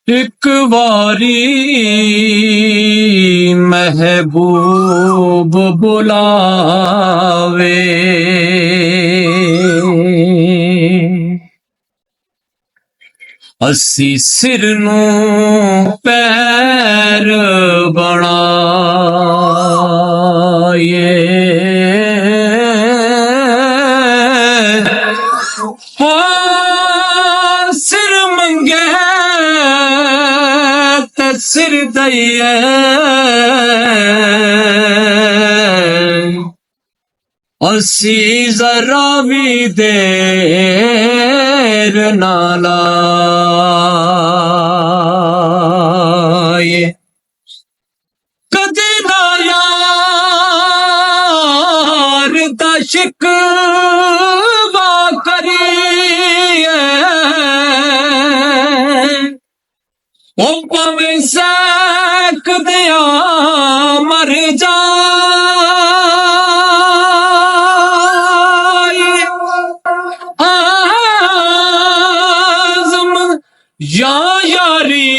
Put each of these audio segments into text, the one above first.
ਇੱਕ ਵਾਰੀ ਮਹਿਬੂਬ ਬੁਲਾਵੇ, ਅਸੀਂ ਸਿਰ ਨੂੰ ਪੈਰ ਬਣਾਏ, ਹਾਂ ਸਿਰ ਮੰਗੇ ਤੇ ਸਿਰ ਦਈਏ, ਅਸੀਂ ਜ਼ਰਾ ਵੀ ਦੇਰ ਨਾ ਲਾਏ, ਕਦੇ ਨਾ ਯਾਰ ਦਾ ਸ਼ਿਕਵਾ ਕਰੀਏ, ਉਹ ਭਾਵੇਂ ਸੈਕਦਿਆਂ ਮਰ ਜਾਏ, ਆਜ਼ਮ ਜਾਂ ਯਾਰੀ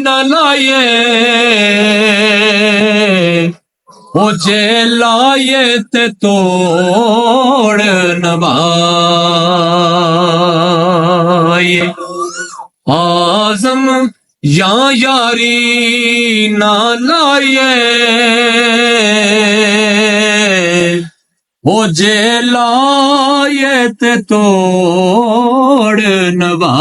ਨਾ ਲਾਏ, ਉਹ ਜੇ ਲਾਏ ਤੇ ਤੋੜ ਨਵਾਏ, ਆਜ਼ਮ ਜਾਂ ਯਾਰੀ ਨਾ ਲਾਏ, ਉਹ ਜੇ ਲਾਏ ਤੇ ਤੋੜ ਨਵਾਏ।